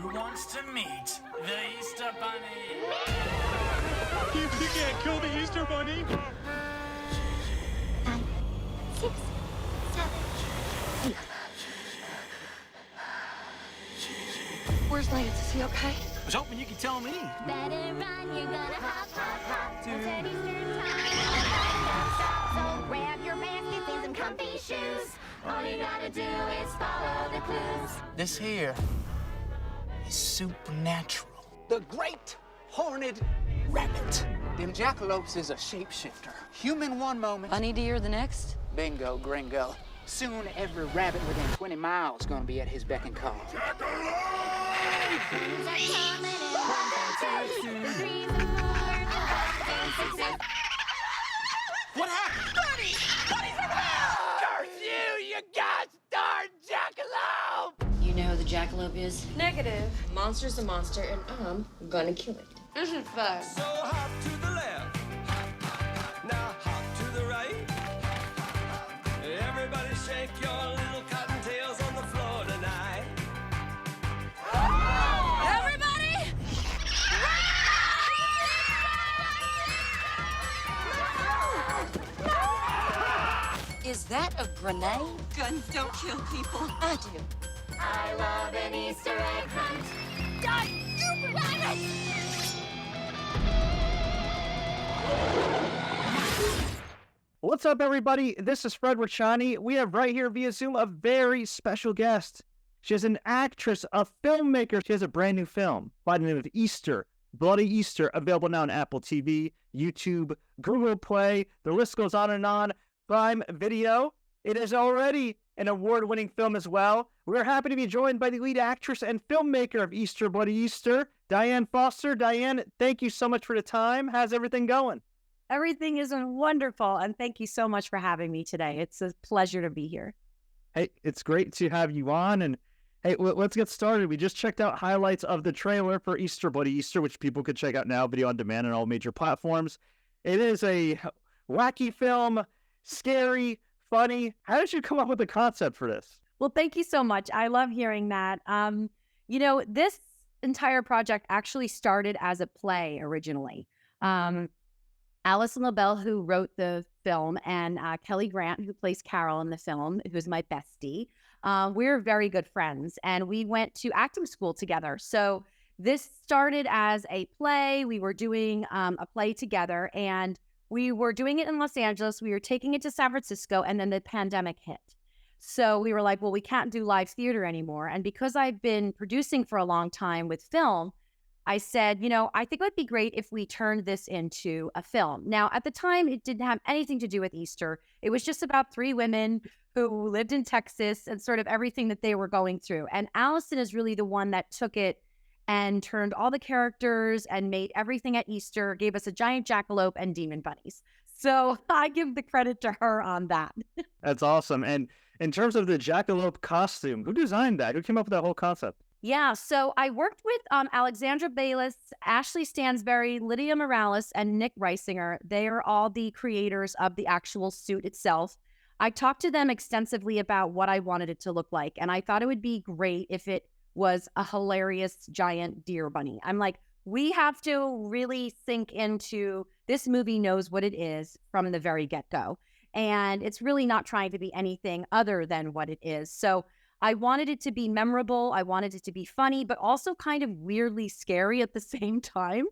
Who wants to meet the Easter Bunny? You can't kill the Easter Bunny. 9, 6, 7, 8. Where's Lance? Is he okay? I was hoping you could tell me. Better run, you're gonna hop, hop, hop. It's an Easter time. So grab your baskets and some comfy shoes. All you gotta do is follow the clues. This here is supernatural. The great horned rabbit. Them jackalopes is a shapeshifter. Human one moment. Bunny deer the next? Bingo, gringo. Soon every rabbit within 20 miles gonna be at his beck and call. Clues are coming in 1, 2, 3, 4, 5, 6, 7. What happened? Bunny's around! Curse you, you gosh darn jackalope! You know who the jackalope is? Negative. Monster's a monster, and I'm gonna kill it. This is fun. So hop to the left, now hop to the right. Everybody shake your little cottontails on the floor tonight. Everybody! Is that a grenade? Guns don't kill people. I do. I love an Easter egg hunt. Die, stupid rabbit! What's up, everybody? This is Fred Richani. We have right here via Zoom a very special guest. She is an actress, a filmmaker. She has a brand new film by the name of Easter, Bloody Easter, available now on Apple TV, YouTube, Google Play. The list goes on and on. Prime Video. It is already an award-winning film as well. We're happy to be joined by the lead actress and filmmaker of Easter, Bloody Easter, Diane Foster. Diane, thank you so much for the time. How's everything going? Everything is wonderful, and thank you so much for having me today. It's a pleasure to be here. Hey, it's great to have you on, and hey, let's get started. We just checked out highlights of the trailer for Easter, Bloody Easter, which people could check out now, video on demand on all major platforms. It is a wacky film, scary, funny. How did you come up with the concept for this? Well, thank you so much. I love hearing that. This entire project actually started as a play originally. Alison LaBelle, who wrote the film, and Kelly Grant, who plays Carol in the film, who's my bestie, we're very good friends, and we went to acting school together. So this started as a play. We were doing a play together, and we were doing it in Los Angeles. We were taking it to San Francisco, and then the pandemic hit. So we were like, well, we can't do live theater anymore. And because I've been producing for a long time with film, I said, I think it would be great if we turned this into a film. Now, at the time, it didn't have anything to do with Easter. It was just about 3 women who lived in Texas and sort of everything that they were going through. And Allison is really the one that took it and turned all the characters and made everything at Easter, gave us a giant jackalope and demon bunnies. So I give the credit to her on that. That's awesome. And in terms of the jackalope costume, who designed that? Who came up with that whole concept? Yeah, so I worked with Alexandra Bayless, Ashley Stansberry, Lydia Morales, and Nick Reisinger. They are all the creators of the actual suit itself. I talked to them extensively about what I wanted it to look like, and I thought it would be great if it was a hilarious giant deer bunny. I'm like, we have to really sink into this movie knows what it is from the very get-go, and it's really not trying to be anything other than what it is. So I wanted it to be memorable. I wanted it to be funny, but also kind of weirdly scary at the same time.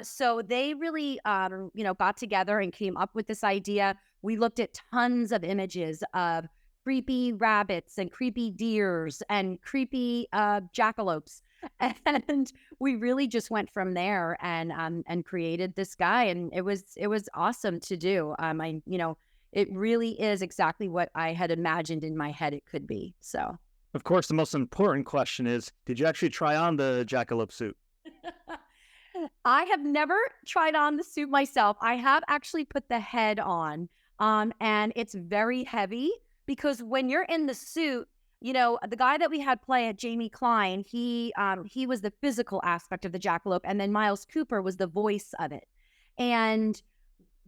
So they really, got together and came up with this idea. We looked at tons of images of creepy rabbits and creepy deers and creepy jackalopes. And we really just went from there and created this guy. And it was awesome to do. It really is exactly what I had imagined in my head it could be. So, of course, the most important question is, did you actually try on the jackalope suit? I have never tried on the suit myself. I have actually put the head on, and it's very heavy because when you're in the suit, the guy that we had play at Jamie Klein, he was the physical aspect of the jackalope, and then Miles Cooper was the voice of it. And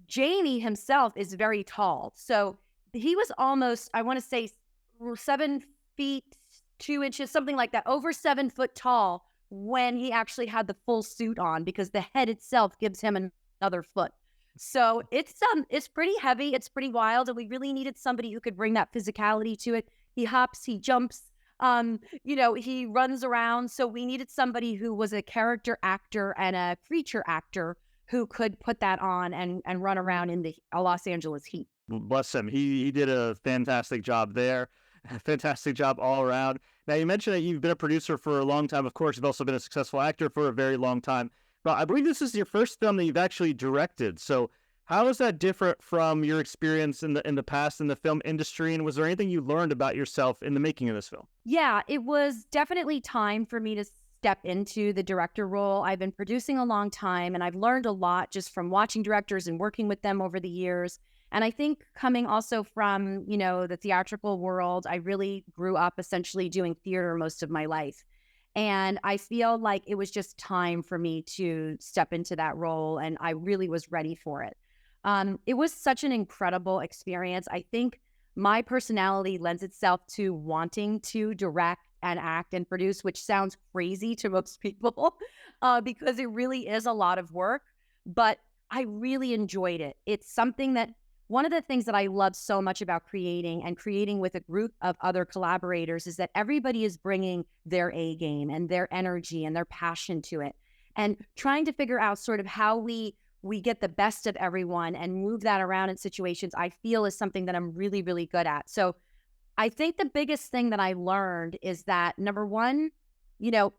Jamie himself is very tall. So he was almost, I want to say 7 feet 2 inches, something like that, over 7 foot tall when he actually had the full suit on because the head itself gives him another foot. So it's pretty heavy, it's pretty wild, and we really needed somebody who could bring that physicality to it. He hops, he jumps, he runs around. So we needed somebody who was a character actor and a creature actor who could put that on and run around in the Los Angeles heat. Bless him. He did a fantastic job there. Fantastic job all around. Now, you mentioned that you've been a producer for a long time. Of course, you've also been a successful actor for a very long time. But I believe this is your first film that you've actually directed. So how is that different from your experience in the past in the film industry? And was there anything you learned about yourself in the making of this film? Yeah, it was definitely time for me to step into the director role. I've been producing a long time, and I've learned a lot just from watching directors and working with them over the years. And I think coming also from, the theatrical world, I really grew up essentially doing theater most of my life. And I feel like it was just time for me to step into that role, and I really was ready for it. It was such an incredible experience. I think my personality lends itself to wanting to direct and act and produce, which sounds crazy to most people because it really is a lot of work, but I really enjoyed it. It's something that one of the things that I love so much about creating with a group of other collaborators is that everybody is bringing their A game and their energy and their passion to it, and trying to figure out sort of how we get the best of everyone and move that around in situations, I feel is something that I'm really, really good at. So I think the biggest thing that I learned is that, number one,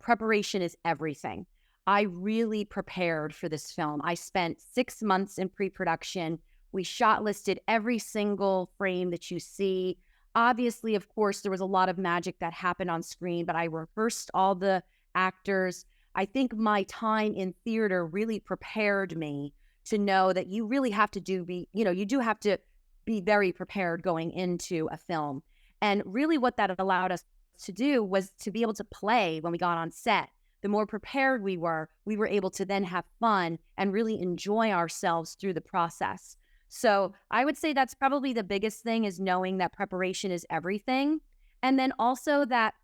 preparation is everything. I really prepared for this film. I spent 6 months in pre-production. We shot listed every single frame that you see. Obviously, of course, there was a lot of magic that happened on screen, but I rehearsed all the actors. I think my time in theater really prepared me to know that you really have to you do have to be very prepared going into a film. And really what that allowed us to do was to be able to play when we got on set. The more prepared we were able to then have fun and really enjoy ourselves through the process. So I would say that's probably the biggest thing, is knowing that preparation is everything. And then also that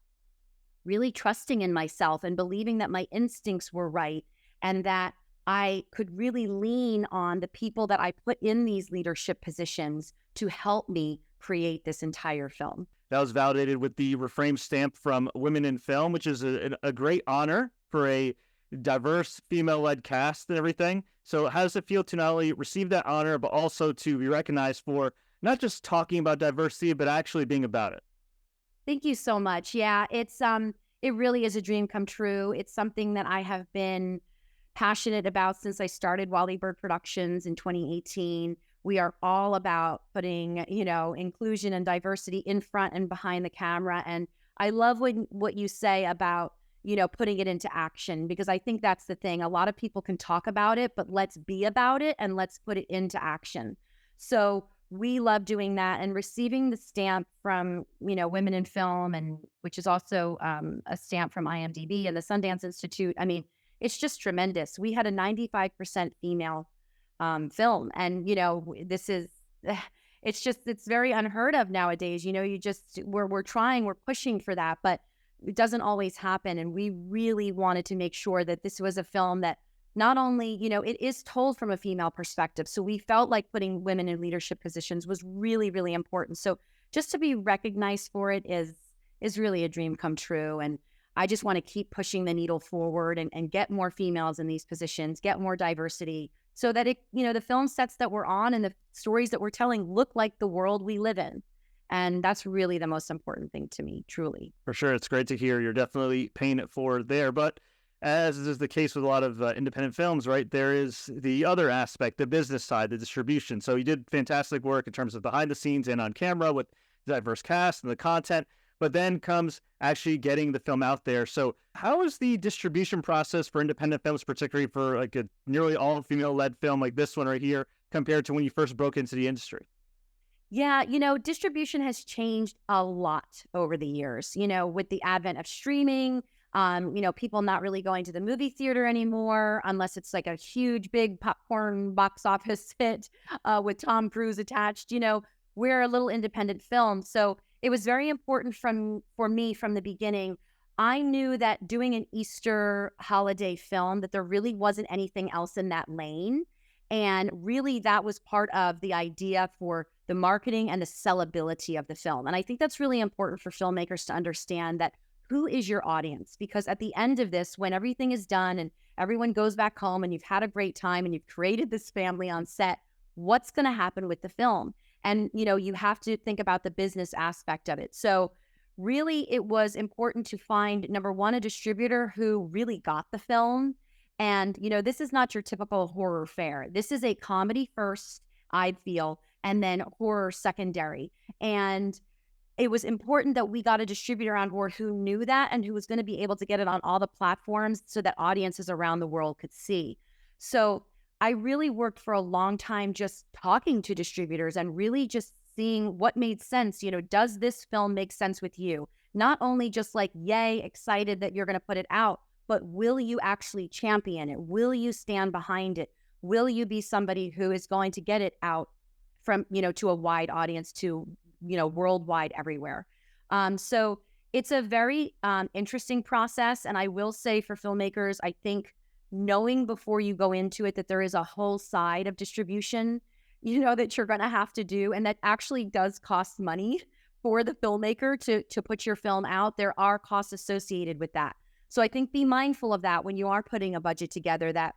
really trusting in myself and believing that my instincts were right and that I could really lean on the people that I put in these leadership positions to help me create this entire film. That was validated with the Reframe stamp from Women in Film, which is a great honor for a diverse female-led cast and everything. So how does it feel to not only receive that honor, but also to be recognized for not just talking about diversity, but actually being about it? Thank you so much. Yeah, it really is a dream come true. It's something that I have been passionate about since I started WallyBird Productions in 2018. We are all about putting, inclusion and diversity in front and behind the camera. And I love what you say about, putting it into action, because I think that's the thing. A lot of people can talk about it, but let's be about it and let's put it into action. So we love doing that, and receiving the stamp from, Women in Film, and which is also a stamp from IMDb and the Sundance Institute. I mean, it's just tremendous. We had a 95% female film, and it's very unheard of nowadays. We're pushing for that, but it doesn't always happen. And we really wanted to make sure that this was a film that not only, it is told from a female perspective. So we felt like putting women in leadership positions was really, really important. So just to be recognized for it is really a dream come true. And I just want to keep pushing the needle forward and get more females in these positions, get more diversity, so that the film sets that we're on and the stories that we're telling look like the world we live in. And that's really the most important thing to me, truly. For sure. It's great to hear. You're definitely paying it forward there. But as is the case with a lot of independent films, right, there is the other aspect, the business side, the distribution. So you did fantastic work in terms of behind the scenes and on camera with the diverse cast and the content. But then comes actually getting the film out there. So how is the distribution process for independent films, particularly for like a nearly all female-led film like this one right here, compared to when you first broke into the industry? Yeah, distribution has changed a lot over the years, with the advent of streaming, people not really going to the movie theater anymore, unless it's like a huge, big popcorn box office hit with Tom Cruise attached. We're a little independent film. So it was very important for me from the beginning. I knew that doing an Easter holiday film, that there really wasn't anything else in that lane. And really that was part of the idea for the marketing and the sellability of the film. And I think that's really important for filmmakers to understand that who is your audience? Because at the end of this, when everything is done and everyone goes back home and you've had a great time and you've created this family on set, what's going to happen with the film? And, you know, you have to think about the business aspect of it. So really, it was important to find, number one, a distributor who really got the film. And, you know, this is not your typical horror fare. This is a comedy first, I feel, and then horror secondary. And it was important that we got a distributor on board who knew that and who was going to be able to get it on all the platforms so that audiences around the world could see. So I really worked for a long time just talking to distributors and really just seeing what made sense. You know, does this film make sense with you? Not only just like, yay, excited that you're going to put it out, but will you actually champion it? Will you stand behind it? Will you be somebody who is going to get it out from, you know, to a wide audience, to, you know, worldwide, everywhere? So it's a very interesting process. And I will say for filmmakers, I think knowing before you go into it that there is a whole side of distribution, you know, that you're going to have to do, and that actually does cost money for the filmmaker to put your film out. There are costs associated with that. So I think be mindful of that when you are putting a budget together, that,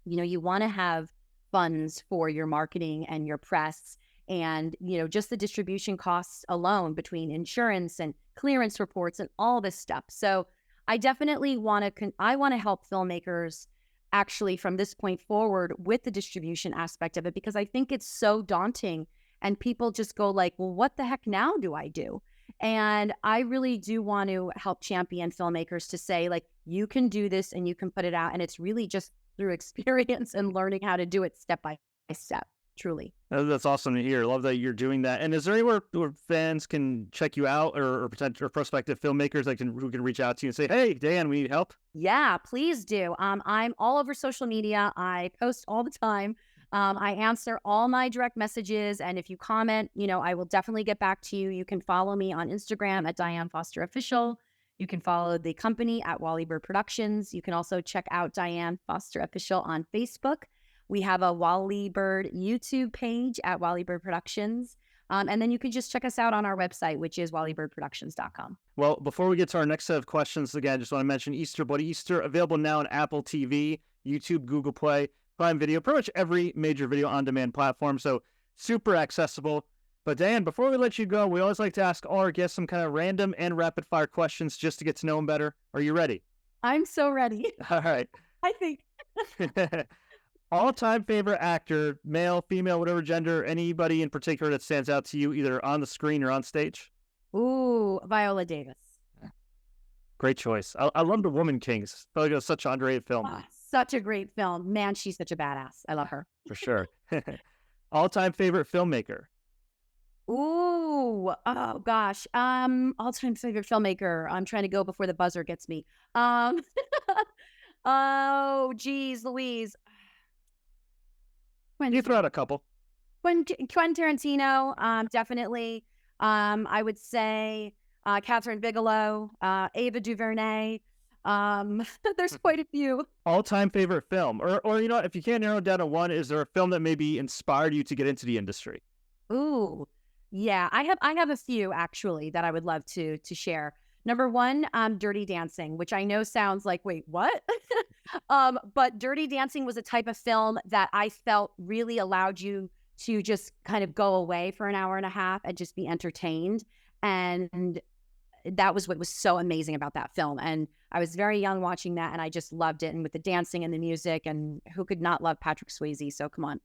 you know, you want to have funds for your marketing and your press and, you know, just the distribution costs alone between insurance and clearance reports and all this stuff. So I definitely want to help filmmakers actually from this point forward with the distribution aspect of it, because I think it's so daunting and people just go like, well, what the heck now do I do? And I really do want to help champion filmmakers to say, like, you can do this and you can put it out. And it's really just through experience and learning how to do it step by step, truly. That's awesome to hear. Love that you're doing that. And is there anywhere where fans can check you out, or potential or prospective filmmakers who can reach out to you and say, hey, Diane, we need help? Yeah, please do. I'm all over social media. I post all the time. I answer all my direct messages. And if you comment, you know, I will definitely get back to you. You can follow me on Instagram at Diane Foster Official. You can follow the company at WallyBird Productions. You can also check out Diane Foster Official on Facebook. We have a WallyBird YouTube page at WallyBird Productions. And then you can just check us out on our website, which is wallybirdproductions.com. Well, before we get to our next set of questions, again, just want to mention Easter Bloody Easter, available now on Apple TV, YouTube, Google Play, Prime Video, pretty much every major video on-demand platform. So super accessible. But Diane, before we let you go, we always like to ask all our guests some kind of random and rapid-fire questions just to get to know them better. Are you ready? I'm so ready. All right. I think. All-time favorite actor, male, female, whatever gender, anybody in particular that stands out to you, either on the screen or on stage? Ooh, Viola Davis. Great choice. I love The Woman Kings. I feel like it was such an underrated film. Oh, such a great film. Man, she's such a badass. I love her. For sure. All-time favorite filmmaker? Ooh, oh gosh. All-time favorite filmmaker. I'm trying to go before the buzzer gets me. Oh, geez, Louise. You throw out a couple. Quentin Tarantino, definitely. I would say Catherine Bigelow, Ava DuVernay. There's quite a few. All-time favorite film, or you know, if you can't narrow it down to one, is there a film that maybe inspired you to get into the industry? Ooh, yeah, I have a few actually that I would love to share. Number one, Dirty Dancing, which I know sounds like, wait, what? But Dirty Dancing was a type of film that I felt really allowed you to just kind of go away for an hour and a half and just be entertained. And that was what was so amazing about that film. And I was very young watching that, and I just loved it. And with the dancing and the music, and who could not love Patrick Swayze? So come on.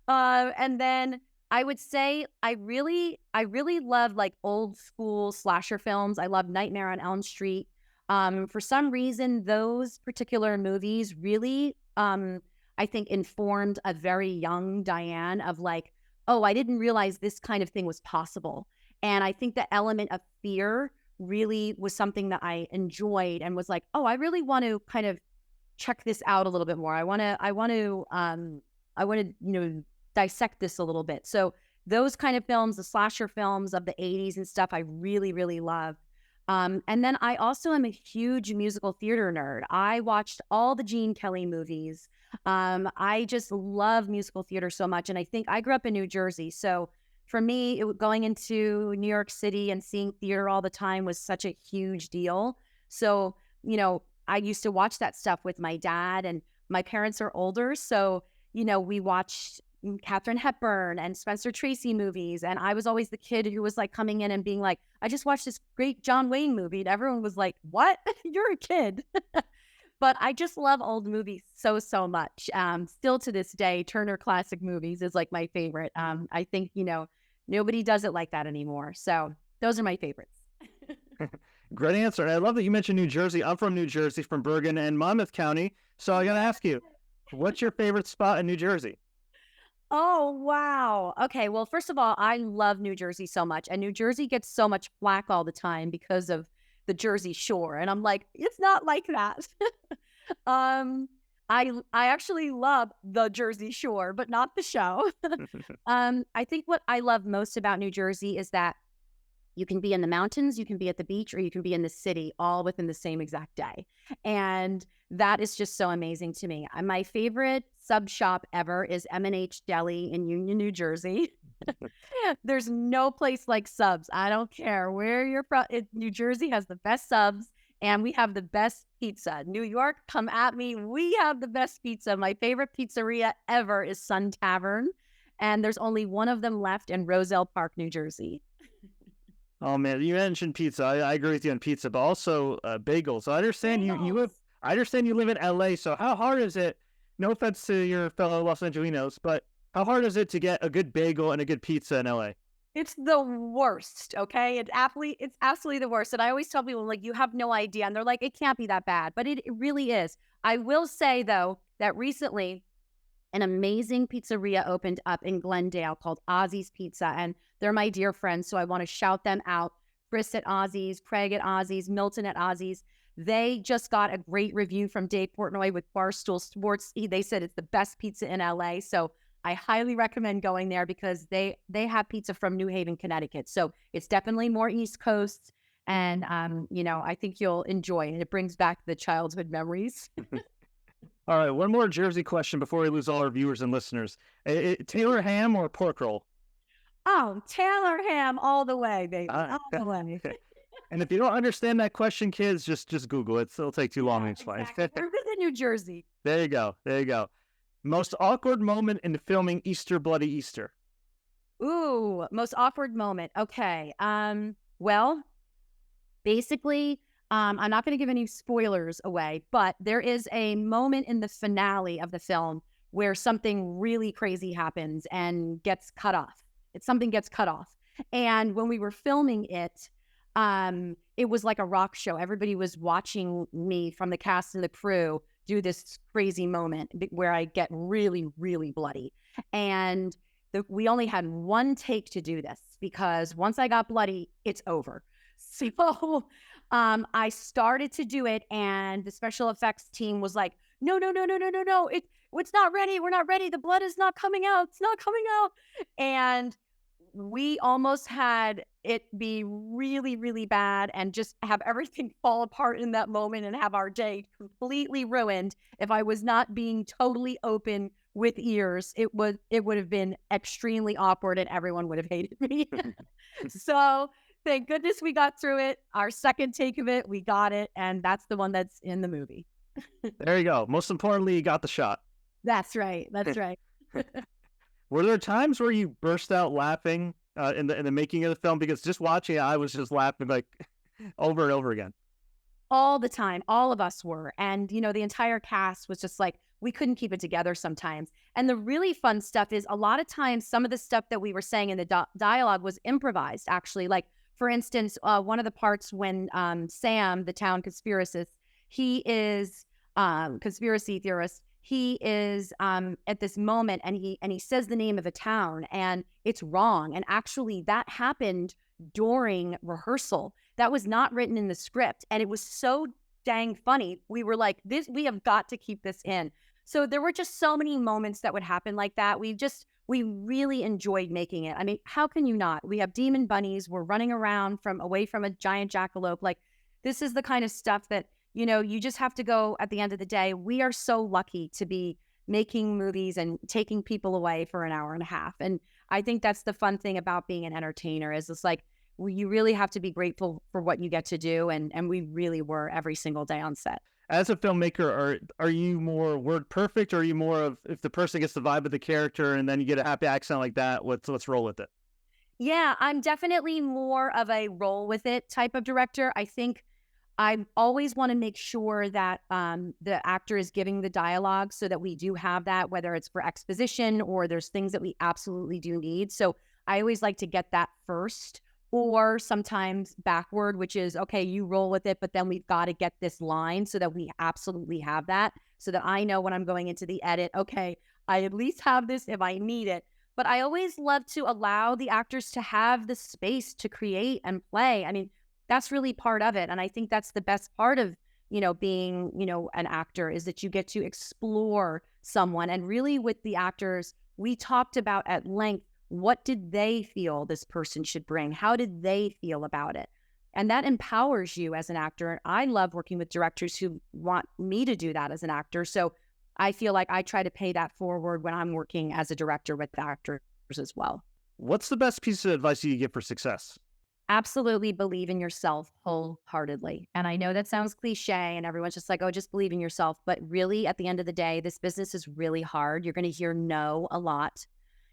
And then I would say I really love like old school slasher films. I love Nightmare on Elm Street. For some reason, those particular movies really, I think, informed a very young Diane of like, oh, I didn't realize this kind of thing was possible. And I think the element of fear really was something that I enjoyed and was like, oh, I really want to kind of check this out a little bit more. I want to, you know, dissect this a little bit. So those kind of films, the slasher films of the 80s and stuff, I really, really love. And then I also am a huge musical theater nerd. I watched all the Gene Kelly movies. I just love musical theater so much. And I think I grew up in New Jersey. So for me, going into New York City and seeing theater all the time was such a huge deal. So, I used to watch that stuff with my dad, and my parents are older. So, we watched Katharine Hepburn and Spencer Tracy movies. And I was always the kid who was like coming in and being like, I just watched this great John Wayne movie. And everyone was like, what? You're a kid. But I just love old movies so, so much. Still to this day, Turner Classic Movies is like my favorite. I think, nobody does it like that anymore. So those are my favorites. Great answer. And I love that you mentioned New Jersey. I'm from New Jersey, from Bergen and Monmouth County. So I got to ask you, what's your favorite spot in New Jersey? Oh, wow. Okay. Well, first of all, I love New Jersey so much. And New Jersey gets so much flack all the time because of the Jersey Shore. And I'm like, it's not like that. I actually love the Jersey Shore, but not the show. I think what I love most about New Jersey is that you can be in the mountains, you can be at the beach, or you can be in the city all within the same exact day. And that is just so amazing to me. My favorite sub shop ever is M&H Deli in Union, New Jersey. There's no place like subs. I don't care where you're from. New Jersey has the best subs, and we have the best pizza. New York, come at me. We have the best pizza. My favorite pizzeria ever is Sun Tavern, and there's only one of them left in Roselle Park, New Jersey. Oh man, you mentioned pizza. I agree with you on pizza, but also bagels. So I understand you live. I understand you live in LA. So how hard is it? No offense to your fellow Los Angelinos, but how hard is it to get a good bagel and a good pizza in LA? It's the worst, okay? It's absolutely the worst. And I always tell people, like, you have no idea. And they're like, it can't be that bad. But it really is. I will say, though, that recently an amazing pizzeria opened up in Glendale called Ozzy's Pizza. And they're my dear friends, so I want to shout them out. Chris at Ozzy's, Craig at Ozzy's, Milton at Ozzy's. They just got a great review from Dave Portnoy with Barstool Sports. They said it's the best pizza in LA. So I highly recommend going there because they have pizza from New Haven, Connecticut. So it's definitely more East Coast. And, I think you'll enjoy it. It brings back the childhood memories. All right, one more Jersey question before we lose all our viewers and listeners. Taylor ham or pork roll? Oh, Taylor ham all the way, baby. All the way. And if you don't understand that question, kids, just Google it. It'll take too long. It's fine. Exactly. We're in New Jersey. There you go. Most awkward moment in filming Easter Bloody Easter? Ooh, most awkward moment. Okay. Well, basically, I'm not going to give any spoilers away, but there is a moment in the finale of the film where something really crazy happens and gets cut off. Something gets cut off. And when we were filming it, it was like a rock show. Everybody was watching me from the cast and the crew do this crazy moment where I get really, really bloody. And we only had one take to do this because once I got bloody, it's over. So I started to do it, and the special effects team was like, no. It's not ready. We're not ready. The blood is not coming out. It's not coming out. And we almost had it be really, really bad and just have everything fall apart in that moment and have our day completely ruined. If I was not being totally open with ears, it would have been extremely awkward and everyone would have hated me. So thank goodness we got through it. Our second take of it, we got it. And that's the one that's in the movie. There you go. Most importantly, you got the shot. That's right. That's right. Were there times where you burst out laughing in the making of the film? Because just watching it, I was just laughing like over and over again. All the time. All of us were. And, the entire cast was just like, we couldn't keep it together sometimes. And the really fun stuff is a lot of times, some of the stuff that we were saying in the dialogue was improvised, actually. Like, for instance, one of the parts when Sam, the town conspiracist, he is conspiracy theorist. He is at this moment and he says the name of a town and it's wrong. And actually that happened during rehearsal. That was not written in the script. And it was so dang funny. We were like, we have got to keep this in. So there were just so many moments that would happen like that. We we really enjoyed making it. I mean, how can you not? We have demon bunnies. We're running around away from a giant jackalope. Like, this is the kind of stuff that, you just have to go at the end of the day. We are so lucky to be making movies and taking people away for an hour and a half. And I think that's the fun thing about being an entertainer is it's like, you really have to be grateful for what you get to do. And we really were every single day on set. As a filmmaker, are you more word perfect, or are you more of if the person gets the vibe of the character and then you get a happy accent like that, let's roll with it? Yeah, I'm definitely more of a roll with it type of director. I think I always want to make sure that the actor is giving the dialogue so that we do have that, whether it's for exposition or there's things that we absolutely do need. So I always like to get that first, or sometimes backward, which is, okay, you roll with it, but then we've got to get this line so that we absolutely have that, so that I know when I'm going into the edit, okay, I at least have this if I need it. But I always love to allow the actors to have the space to create and play. I mean, that's really part of it. And I think that's the best part of, being, an actor, is that you get to explore someone. And really with the actors, we talked about at length, what did they feel this person should bring? How did they feel about it? And that empowers you as an actor. And I love working with directors who want me to do that as an actor. So I feel like I try to pay that forward when I'm working as a director with the actors as well. What's the best piece of advice you give for success? Absolutely believe in yourself wholeheartedly. And I know that sounds cliche and everyone's just like, oh, just believe in yourself. But really, at the end of the day, this business is really hard. You're going to hear no a lot.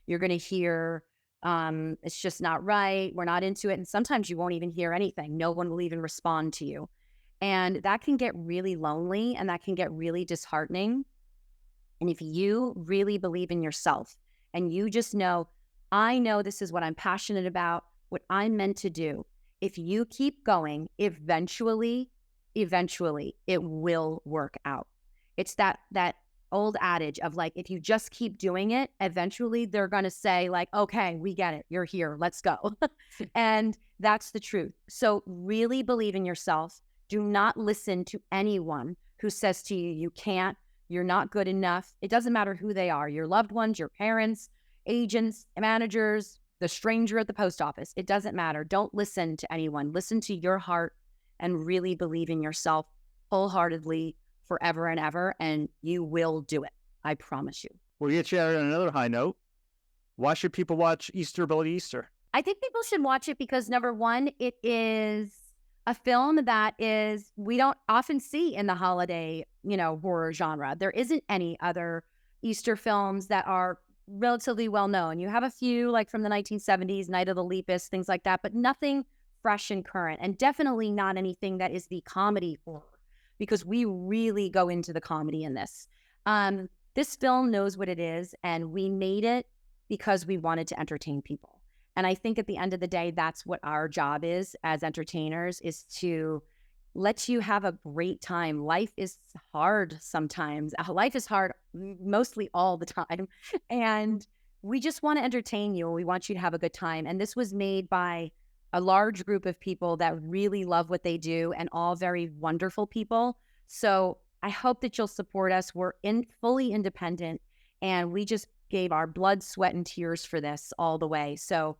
You're going to hear, it's just not right. We're not into it. And sometimes you won't even hear anything. No one will even respond to you. And that can get really lonely and that can get really disheartening. And if you really believe in yourself and you just know, I know this is what I'm passionate about, what I'm meant to do. If you keep going, eventually it will work out. It's that old adage of like, if you just keep doing it, eventually they're going to say like, okay, we get it. You're here. Let's go. And that's the truth. So really believe in yourself. Do not listen to anyone who says to you, you can't, you're not good enough. It doesn't matter who they are, your loved ones, your parents, agents, managers, the stranger at the post office. It doesn't matter. Don't listen to anyone. Listen to your heart and really believe in yourself wholeheartedly forever and ever, and you will do it. I promise you. We'll get you out on another high note. Why should people watch Easter Bloody Easter? I think people should watch it because, number one, it is a film that we don't often see in the holiday, horror genre. There isn't any other Easter films that are relatively well known. You have a few like from the 1970s, Night of the Lepus, things like that, but nothing fresh and current, and definitely not anything that is the comedy horror, because we really go into the comedy in this. This film knows what it is, and we made it because we wanted to entertain people. And I think at the end of the day, that's what our job is as entertainers, is to let you have a great time. Life is hard sometimes. Life is hard mostly all the time. And we just want to entertain you. We want you to have a good time. And this was made by a large group of people that really love what they do, and all very wonderful people. So I hope that you'll support us. We're fully independent, and we just gave our blood, sweat, and tears for this all the way. So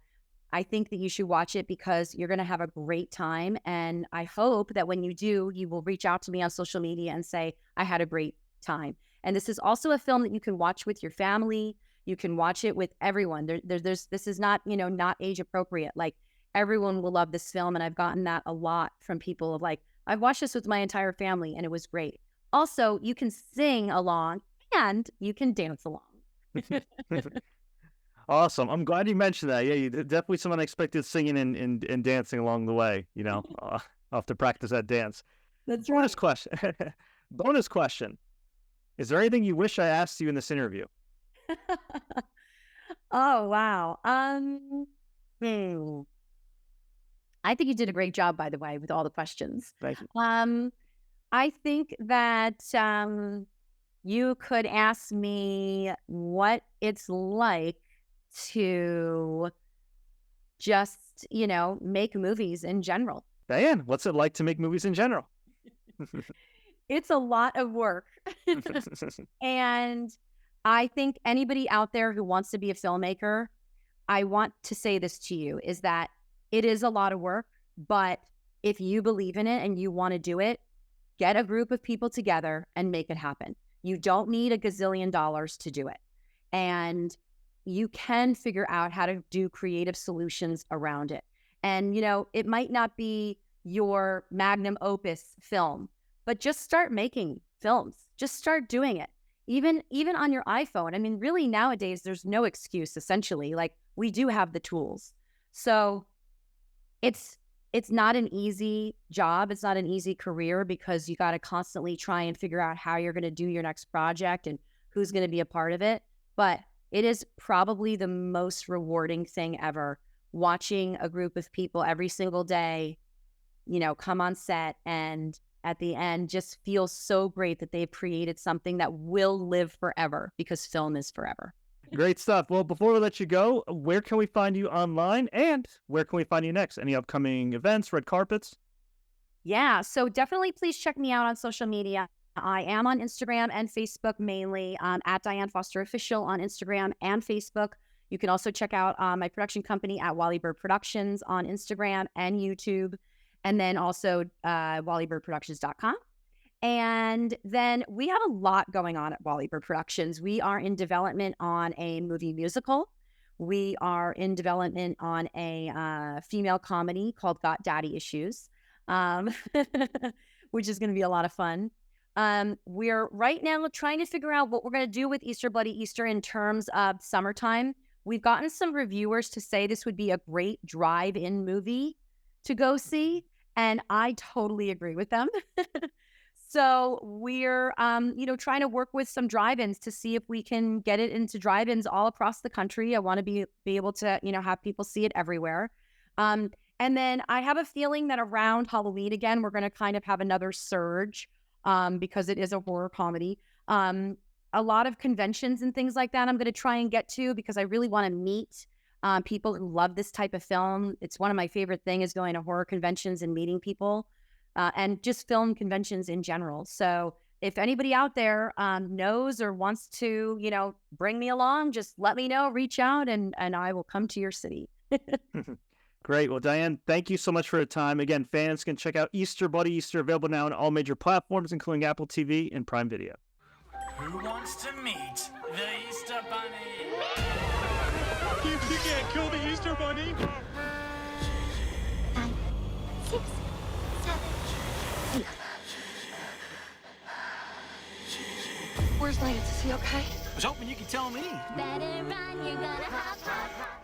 I think that you should watch it because you're going to have a great time. And I hope that when you do, you will reach out to me on social media and say, I had a great time. And this is also a film that you can watch with your family. You can watch it with everyone. This is not, not age appropriate. Like, everyone will love this film. And I've gotten that a lot from people of like, I've watched this with my entire family and it was great. Also, you can sing along and you can dance along. Awesome. I'm glad you mentioned that. Yeah, definitely some unexpected singing and dancing along the way. I'll have to practice that dance. That's right. Bonus question. Is there anything you wish I asked you in this interview? Oh, wow. I think you did a great job, by the way, with all the questions. Thank you. I think that you could ask me what it's like to just, make movies in general. Diane, what's it like to make movies in general? It's a lot of work. And I think anybody out there who wants to be a filmmaker, I want to say this to you, is that it is a lot of work, but if you believe in it and you want to do it, get a group of people together and make it happen. You don't need a gazillion dollars to do it. And you can figure out how to do creative solutions around it. And, you know, it might not be your magnum opus film, but just start making films. Just start doing it. Even on your iPhone. I mean, really nowadays, there's no excuse, essentially. Like, we do have the tools. So it's not an easy job. It's not an easy career because you got to constantly try and figure out how you're going to do your next project and who's going to be a part of it. But it is probably the most rewarding thing ever, watching a group of people every single day, you know, come on set and at the end just feel so great that they've created something that will live forever, because film is forever. Great stuff. Well, before we let you go, where can we find you online, and where can we find you next? Any upcoming events, red carpets? Yeah, so definitely please check me out on social media. I am on Instagram and Facebook mainly, at Diane Foster Official on Instagram and Facebook. You can also check out my production company at WallyBird Productions on Instagram and YouTube, and then also WallyBirdProductions.com. And then we have a lot going on at WallyBird Productions. We are in development on a movie musical. We are in development on a female comedy called Got Daddy Issues, which is going to be a lot of fun. We're right now trying to figure out what we're going to do with Easter Bloody Easter in terms of summertime. We've gotten some reviewers to say this would be a great drive-in movie to go see, and I totally agree with them. So we're, trying to work with some drive-ins to see if we can get it into drive-ins all across the country. I want to be able to, have people see it everywhere. And then I have a feeling that around Halloween again, we're going to kind of have another surge because it is a horror comedy. A lot of conventions and things like that I'm going to try and get to, because I really want to meet people who love this type of film. It's one of my favorite things, is going to horror conventions and meeting people. And just film conventions in general. So if anybody out there knows or wants to, bring me along, just let me know, reach out, and I will come to your city. Great. Well, Diane, thank you so much for your time. Again, fans can check out Easter Bloody Easter, available now on all major platforms, including Apple TV and Prime Video. Who wants to meet the Easter Bunny? You can't kill the Easter Bunny. 9, 6, 7. Where's Lance? Is he okay? I was hoping you could tell me. Better run, you're gonna hop, hop, hop.